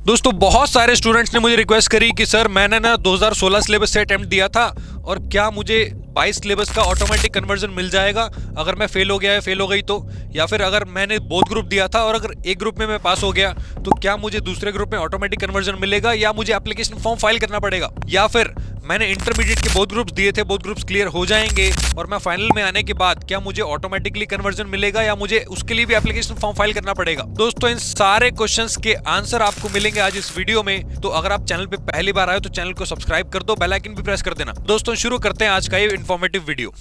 दोस्तों बहुत सारे स्टूडेंट्स ने मुझे रिक्वेस्ट करी कि सर मैंने ना 2016 सिलेबस से अटेम्प्ट दिया था और क्या मुझे 22 सिलेबस का ऑटोमेटिक कन्वर्जन मिल जाएगा अगर मैं फेल हो गया या फेल हो गई तो, या फिर अगर मैंने बोथ ग्रुप दिया था और अगर एक ग्रुप में मैं पास हो गया तो क्या मुझे दूसरे ग्रुप में ऑटोमेटिक कन्वर्जन मिलेगा या मुझे एप्लीकेशन फॉर्म फाइल करना पड़ेगा, या फिर मैंने इंटरमीडिएट के बोथ ग्रुप्स दिए थे, बोथ ग्रुप्स क्लियर हो जाएंगे और मैं फाइनल में आने के बाद क्या मुझे ऑटोमेटिकली कन्वर्जन मिलेगा या मुझे उसके लिए भी एप्लीकेशन फॉर्म फाइल करना पड़ेगा। दोस्तों इन सारे क्वेश्चंस के आंसर आपको मिलेंगे आज इस वीडियो में, तो अगर आप चैनल पे पहली बार आए तो चैनल को सब्सक्राइब कर दो, बेल आइकन भी प्रेस कर देना। दोस्तों शुरू करते हैं आज का ये इन्फॉर्मेटिव वीडियो।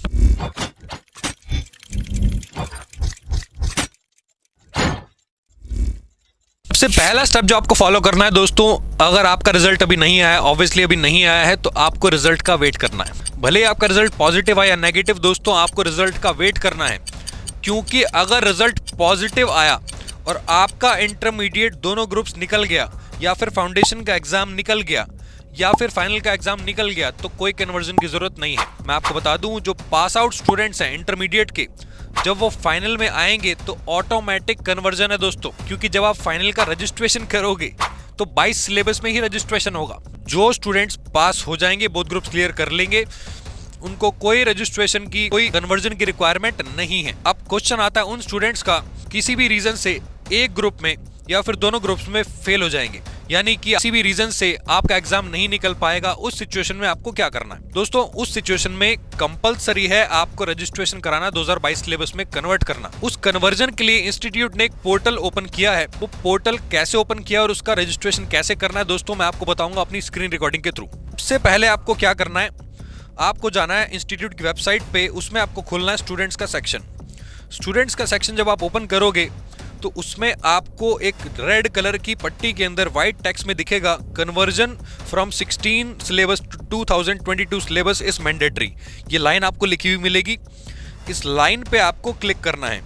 सबसे पहला स्टेप जो आपको फॉलो करना है दोस्तों, अगर आपका रिजल्ट अभी नहीं आया, ऑब्वियसली अभी नहीं आया है, तो आपको रिजल्ट का वेट करना है। भले ही आपका रिजल्ट पॉजिटिव आया या नेगेटिव, दोस्तों आपको रिजल्ट का वेट करना है, क्योंकि अगर रिजल्ट पॉजिटिव आया और आपका इंटरमीडिएट दोनों ग्रुप्स निकल गया या फिर फाउंडेशन का एग्जाम निकल गया या फिर फाइनल का एग्जाम निकल गया तो कोई कन्वर्जन की जरूरत नहीं है। मैं आपको बता दूं, जो पास आउट स्टूडेंट्स हैं इंटरमीडिएट के, जब वो फाइनल में आएंगे तो ऑटोमेटिक कन्वर्जन है दोस्तों, क्योंकि जब आप फाइनल का रजिस्ट्रेशन करोगे तो 22 सिलेबस में ही रजिस्ट्रेशन होगा। जो स्टूडेंट्स पास हो जाएंगे, बोथ ग्रुप्स क्लियर कर लेंगे, उनको कोई रजिस्ट्रेशन की, कोई कन्वर्जन की रिक्वायरमेंट नहीं है। अब क्वेश्चन आता है उन स्टूडेंट्स का किसी भी रीजन से एक ग्रुप में या फिर दोनों ग्रुप्स में फेल हो जाएंगे, यानी कि किसी भी रीजन से आपका एग्जाम नहीं निकल पाएगा, उस सिचुएशन में आपको क्या करना है। दोस्तों उस सिचुएशन में कंपलसरी है आपको रजिस्ट्रेशन कराना, 2022 सिलेबस में कन्वर्ट करना। उस कन्वर्जन के लिए इंस्टीट्यूट ने एक पोर्टल ओपन किया है। वो पोर्टल कैसे ओपन किया और उसका रजिस्ट्रेशन कैसे करना है दोस्तों मैं आपको बताऊंगा अपनी स्क्रीन रिकॉर्डिंग के थ्रू। सबसे पहले आपको क्या करना है, आपको जाना है इंस्टीट्यूट की वेबसाइट पे, उसमें आपको खोलना है स्टूडेंट्स का सेक्शन। स्टूडेंट्स का सेक्शन जब आप ओपन करोगे तो उसमें आपको एक रेड कलर की पट्टी के अंदर व्हाइट टेक्स्ट में दिखेगा, conversion from 16 syllabus to 2022 syllabus is mandatory. ये लाइन आपको लिखी हुई मिलेगी, इस लाइन पे आपको क्लिक करना है।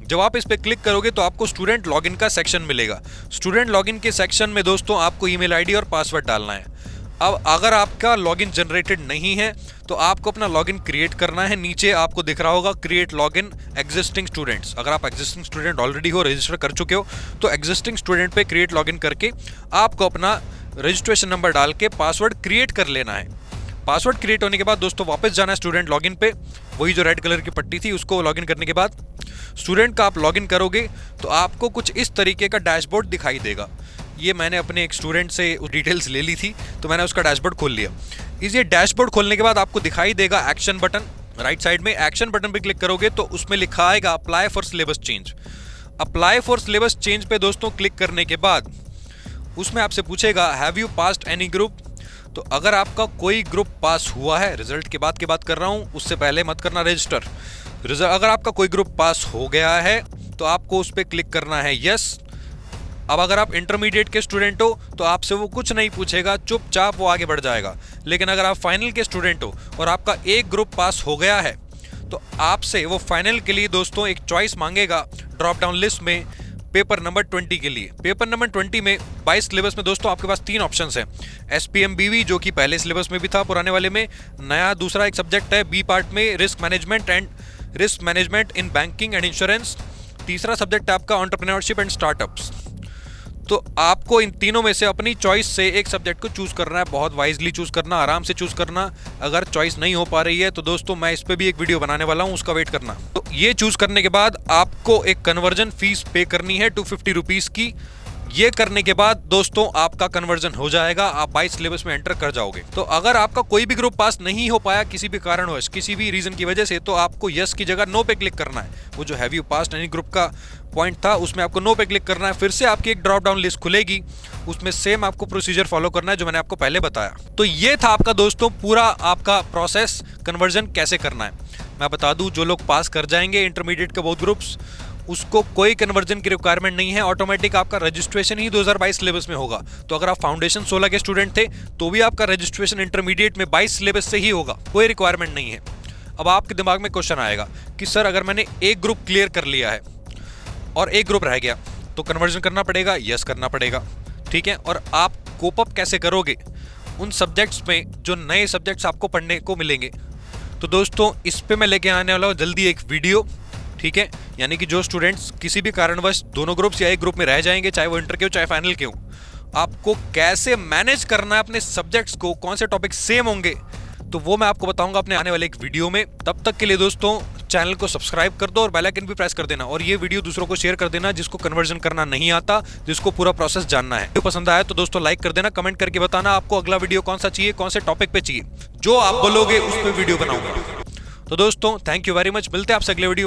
जब आप इस पे क्लिक करोगे तो आपको स्टूडेंट लॉगिन का सेक्शन मिलेगा। स्टूडेंट लॉगिन के सेक्शन में दोस्तों आपको ईमेल आईडी और पासवर्ड डालना है। अब अगर आपका लॉगिन जनरेटेड नहीं है तो आपको अपना लॉगिन क्रिएट करना है। नीचे आपको दिख रहा होगा क्रिएट लॉगिन एग्जिस्टिंग स्टूडेंट्स। अगर आप एग्जिस्टिंग स्टूडेंट ऑलरेडी हो, रजिस्टर कर चुके हो, तो एग्जिस्टिंग स्टूडेंट पे क्रिएट लॉगिन करके आपको अपना रजिस्ट्रेशन नंबर डाल के पासवर्ड क्रिएट कर लेना है। पासवर्ड क्रिएट होने के बाद दोस्तों वापस जाना है स्टूडेंट लॉगिन पे, वही जो रेड कलर की पट्टी थी उसको लॉगिन करने के बाद स्टूडेंट का आप लॉगिन करोगे तो आपको कुछ इस तरीके का डैशबोर्ड दिखाई देगा। ये मैंने अपने एक स्टूडेंट से डिटेल्स ले ली थी तो मैंने उसका डैशबोर्ड खोल लिया। इस ये डैशबोर्ड खोलने के बाद आपको दिखाई देगा एक्शन बटन, राइट साइड में एक्शन बटन पे क्लिक करोगे तो उसमें लिखा आएगा apply for syllabus change. Apply for syllabus change पे दोस्तों क्लिक करने के बाद उसमें आपसे पूछेगा have you passed any group. तो अगर आपका कोई ग्रुप पास हुआ है, रिजल्ट के बाद की बात कर रहा हूँ, उससे पहले मत करना रजिस्टर। अगर आपका कोई ग्रुप पास हो गया है तो आपको उस पर क्लिक करना है यस। अब अगर आप इंटरमीडिएट के स्टूडेंट हो तो आपसे वो कुछ नहीं पूछेगा, चुपचाप वो आगे बढ़ जाएगा। लेकिन अगर आप फाइनल के स्टूडेंट हो और आपका एक ग्रुप पास हो गया है तो आपसे वो फाइनल के लिए दोस्तों एक चॉइस मांगेगा ड्रॉप डाउन लिस्ट में पेपर नंबर 20 के लिए। पेपर नंबर 20 में 22 सिलेबस में दोस्तों आपके पास 3 ऑप्शंस हैं। SPMBV जो कि पहले सिलेबस में भी था पुराने वाले में, नया दूसरा एक सब्जेक्ट है बी पार्ट में risk management in banking and insurance, तीसरा सब्जेक्ट है आपका एंटरप्रेन्योरशिप एंड स्टार्टअप्स। तो आपको इन तीनों में से अपनी चॉइस से एक सब्जेक्ट को चूज करना है, बहुत वाइजली चूज करना, आराम से चूज करना। अगर चॉइस नहीं हो पा रही है तो दोस्तों मैं इस पे भी एक वीडियो बनाने वाला हूं, उसका वेट करना। तो ये चूज करने के बाद आपको एक कन्वर्जन फीस पे करनी है 250 रुपीज की। ये करने के बाद दोस्तों आपका कन्वर्जन हो जाएगा, आप 22 सिलेबस में एंटर कर जाओगे। तो अगर आपका कोई भी ग्रुप पास नहीं हो पाया किसी भी कारणवश, किसी भी रीजन की वजह से, तो आपको यस की जगह नो पे क्लिक करना है। वो जो have you passed any group का पॉइंट था उसमें आपको नो पे क्लिक करना है। फिर से आपकी एक ड्रॉप डाउन लिस्ट खुलेगी, उसमें सेम आपको प्रोसीजर फॉलो करना है जो मैंने आपको पहले बताया। तो ये था आपका दोस्तों पूरा आपका प्रोसेस, कन्वर्जन कैसे करना है। मैं बता दूं, जो लोग पास कर जाएंगे इंटरमीडिएट के बोथ ग्रुप्स, उसको कोई कन्वर्जन की रिक्वायरमेंट नहीं है, ऑटोमेटिक आपका रजिस्ट्रेशन ही 2022 सिलेबस में होगा। तो अगर आप फाउंडेशन 16 के स्टूडेंट थे तो भी आपका रजिस्ट्रेशन इंटरमीडिएट में 22 सिलेबस से ही होगा, कोई रिक्वायरमेंट नहीं है। अब आपके दिमाग में क्वेश्चन आएगा कि सर अगर मैंने एक ग्रुप क्लियर कर लिया है और एक ग्रुप रह गया तो कन्वर्जन करना पड़ेगा? यस करना पड़ेगा, ठीक है। और आप कोप अप कैसे करोगे उन सब्जेक्ट्स में जो नए सब्जेक्ट्स आपको पढ़ने को मिलेंगे? तो दोस्तों इस पे मैं लेके आने वाला हूँ जल्दी एक वीडियो, ठीक है। यानी कि जो स्टूडेंट्स किसी भी कारणवश दोनों ग्रुप्स या एक ग्रुप में रह जाएंगे, चाहे वो इंटर के हो चाहे फाइनल के हो, आपको कैसे मैनेज करना है अपने सब्जेक्ट्स को, कौन से टॉपिक सेम होंगे, तो वो मैं आपको बताऊंगा अपने आने वाले एक वीडियो में। तब तक के लिए दोस्तों चैनल को सब्सक्राइब कर दो और बेल आइकन भी प्रेस कर देना, और ये वीडियो दूसरों को शेयर कर देना जिसको कन्वर्जन करना नहीं आता, जिसको पूरा प्रोसेस जानना है। वीडियो पसंद आया तो दोस्तों लाइक कर देना, कमेंट करके बताना आपको अगला वीडियो कौन सा चाहिए, कौन से टॉपिक पे चाहिए। जो आप बोलोगे उस पर वीडियो बनाऊंगा। तो दोस्तों थैंक यू वेरी मच, मिलते हैं आपसे अगले वीडियो।